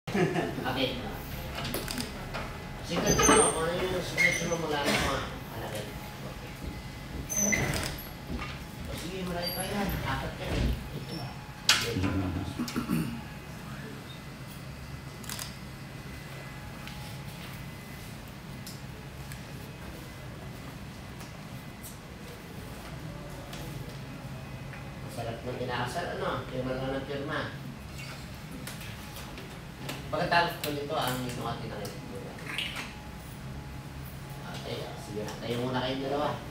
Okay. Signature mo, kung ano yung signature mo mula ng mga alagad. O sige, marami pa yan. Apat ka rin. Ito ba? Masarap ng inakasal, ano? Pirma lang ng pirma. Pagkatapos po nito, ang ito natin ang ito. Okay, sige na. Tayo muna kayong dalawa.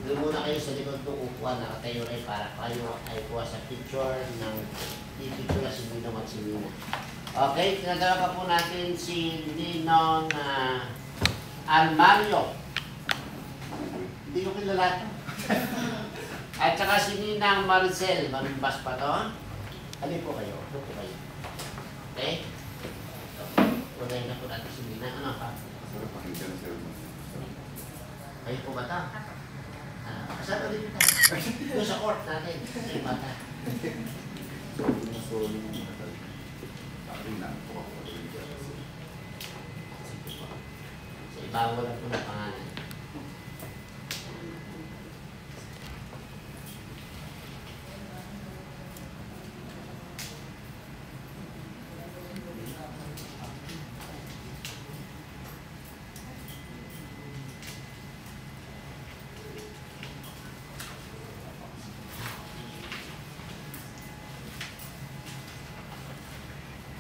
Doon muna kayo sa likod ng upuan. Nakatayo rin para kayo ay kuha sa picture ng picture na si Ninong at si Nina. Okay, tinatawag pa po natin si Ninong Almario. Hindi ko kilala ito. At saka si Ninang Maricel. Manumbas pa to. Halin po kayo. Halin po kayo. Okay? Unahin na po natin si Nina. Ano pa? Sarap pakinggan sa iyo. Kayo po ba ito? Kasama din ito. Ito sa court natin. Kayo ba ito? Sorry mo na. Sabi na po ako. Sa ibabaw lang po na pangalan.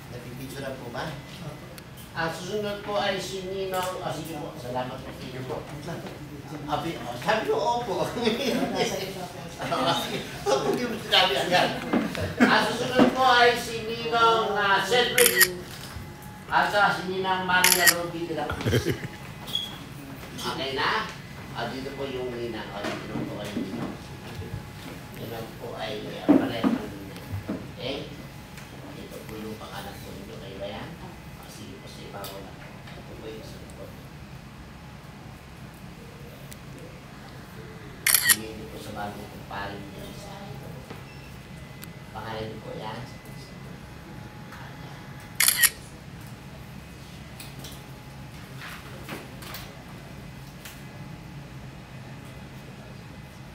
Napipicturean po ba? Ang susunod po ay si Ninong. Sige po, salamat po. Sige po. Sabi ko, opo. Hindi mo sinabi agad. Ang susunod po ay si Ninong Cedric. At si Ninang Maria Ruby de la Cruz. Okay na? Dito po yung Ninang. Dito po kayo Ninang. Ninang po ay pareho ng Ninang. Okay? Dito po yung pangalan po ninyo. Kayo ba yan? Sige po sa ibabaw na. Ito po yung sa likod. Sige niyo po sa bagong kumparin niyo sa ito. Pangalan niyo po yan.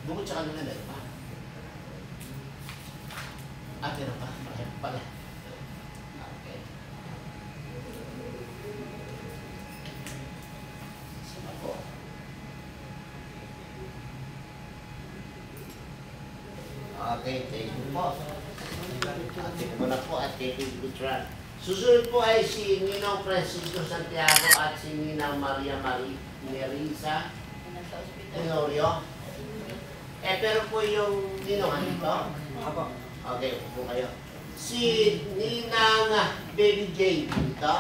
Bukod sa kanila na pa. Meron pa. Meron pala. Okay. Sino po? Okay, thank you po. Tingnan mo na po at kay Picturean. Susunod po ay si Ninong Francisco Santiago at si Ninang Maria Marisa Tenorio. Pero po yung Ninong dito. Okay, upo kayo. Si Ninang Baby Jane dito.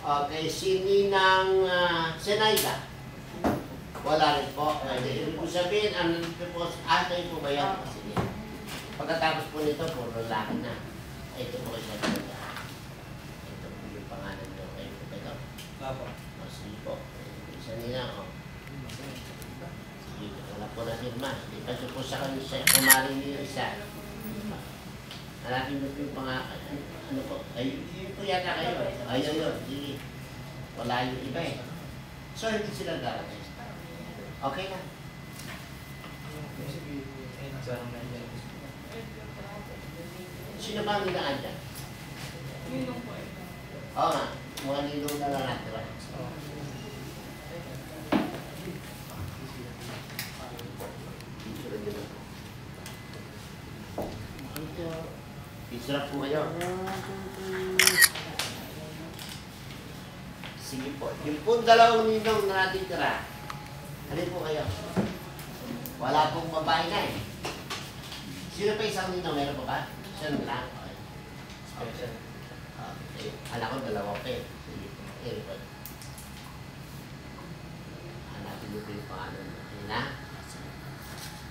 Okay, si Ninang Senaida. Wala rin po. Ibig po sabihin, ano nito po, kayo po ba yan? Sige. Pagkatapos po nito, puro lalaki na. Ito po kayo sa dito. Ito po yung pangalan nyo. Kayo po ba ito? Apo. Sige po. Isa nila, o. Sige, wala po na firma. Di pa po sa kanya siya. Pumaring niyo isa. Hanapin mo po yung pangalan. Ano po? Ay, yun po yata kayo. Ayaw yun. Sige. Wala yung iba eh. So, hindi sila darating. Okay na. Sino ba ang nilaan dyan? Oo nga. Mga nilong na lang natin. Picture po kayo. Sige po. Yung po dalawang ninong na natitira. Halin po kayo. Wala pong babae na eh. Sino pa isang ninong? Meron pa ba? Siya na lang. Okay. Alam ko dalawa pa eh. Sige po. Airpod. Hanapin mo po yung pangalan. Ayun na.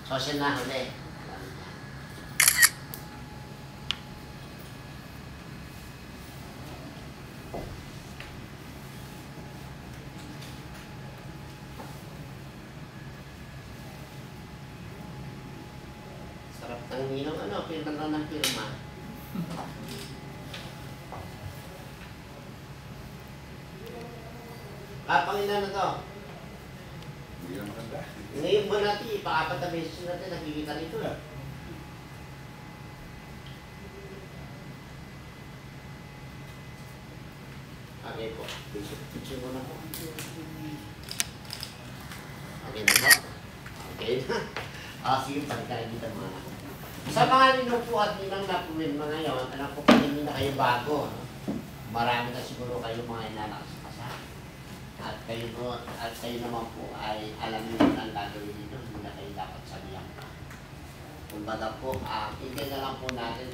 So siya na huli. Sarap ng ninong, pirma na ng pirma. Panginoon na to. Hindi na maganda. Ngayon ba natin, ipaapat na beses natin, nakikita nito eh. Okay po. Picture mo na po. Okay na po. Okay na. Sige, pagkakita mo na. Sa mga ninong po at ninang napuwin mo ngayon, alam ko pa hindi na kayo bago. No? Marami na siguro kayo mga inanakas sa kasal. At kayo naman po ay alam niyo na ang gagawin dito, hindi na kayo dapat sabihan pa. Kung baga po, tingnan na lang po natin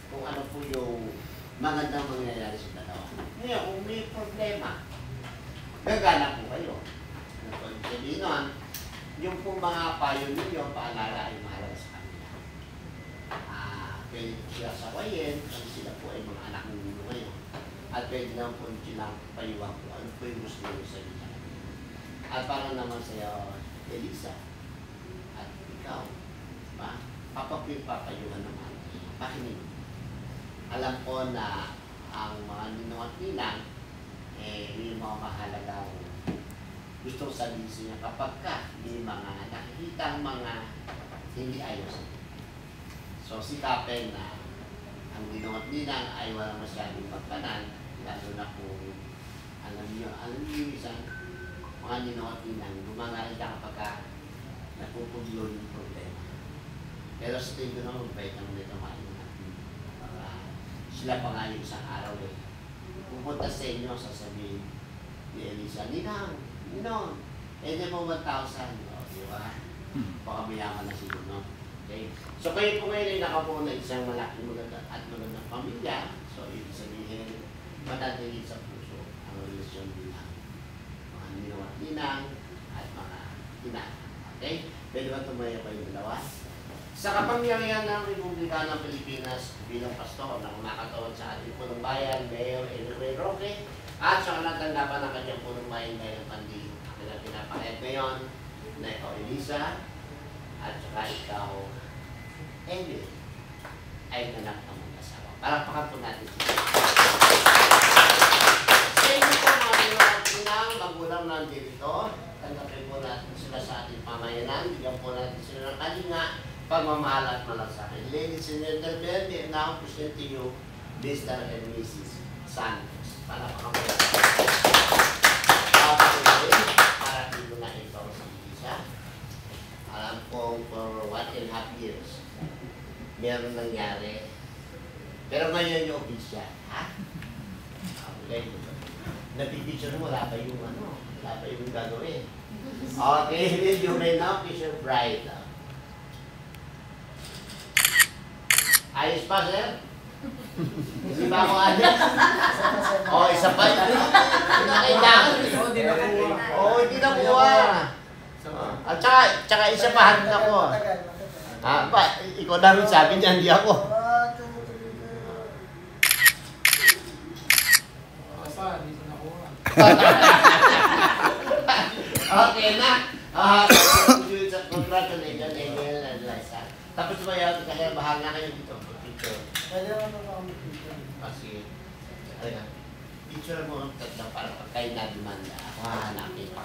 kung ano po yung magandang mangyayari sa dalawa. Ngayon, kung may problema, gagana po kayo. Ano po yung sabihin nun, yung po mga payo ninyo, paalala ay mahalaga sa kanila. Pwede sila sawayin, kasi sila po ay mga anak ninyo ngayon. At pwede lang po silang payuhan po ano po yung gusto nyo sa kanila. At para naman sa'yo, Elisa, at ikaw, ba? Papapayuhan naman. Pakinig. Alam ko na ang mga ninong at ninang, yung mga mahalagang gustong sabihin siya kapag ka may mga nakikita mga hindi ayos. So sikapin na ang ninong at ninang ay walang masyadong pagkanan, lalo na kung alam niyo isang mga ninong at ninang gumangaral ka kapag ka napupuglo yung problema. Pero sa tingin ko naman, mabait naman nito mga natin. Para sila pa nga yung isang araw pupunta sa inyo, sasabihin ni Elisa, Ninang, hindi mo 1,000. O, di ba? Baka mayaman na siguro, no? Okay? So kayo po ngayon ay nakabuo na isang malaking at magandang pamilya. So, ibig sabihin, madadali sa puso ang relasyon bilang mga ninong at ninang at mga inang. Okay? Pwede ba tumayo kayong dalawa? Sa kapangyarihan ng Republika ng Pilipinas bilang pastor na kumakatawan sa ating punong bayan, Mayor Enrique Roque, at sa kanatanggapan ng kanyang punong bayan ngayong pandi, ang pinapakit ngayon na ikaw, Elisa, at saka ikaw, Emil, ay nanak ng mag-asawa. Palakpakan po natin sila. Sa inyo po mga pinang magulang ng dito, tanggapin po natin sila sa ating pamayanan, bigyan po natin sila ng kalinga, pagmamahal at malasakit. Ladies and gentlemen, we now present to you Mr. and Mrs. Santos. Para pakamaya. Para dito na ito si Lisa. Alam ko for 1.5 years, meron nangyari. Pero ngayon yung official. Ha? Okay. Napipicture mo, wala pa yung wala pa yung gagawin. Okay, you may now kiss your bride. Ayos pa, sir? Hindi ba ako ayos? Isa pa yun. Kailangan. Hindi na kuha. At saka isa pa hangin ako. Ikaw na rin sabi niya, hindi ako. Okay na. Congratulations, Emil and Liza. Tapos ba yan, kaya bahala kayo dito. Picture. Pwede naman ako ang picture. Sige. Picture mo ang tatlo para pag kayo na-demanda. Ako hahanapin pa.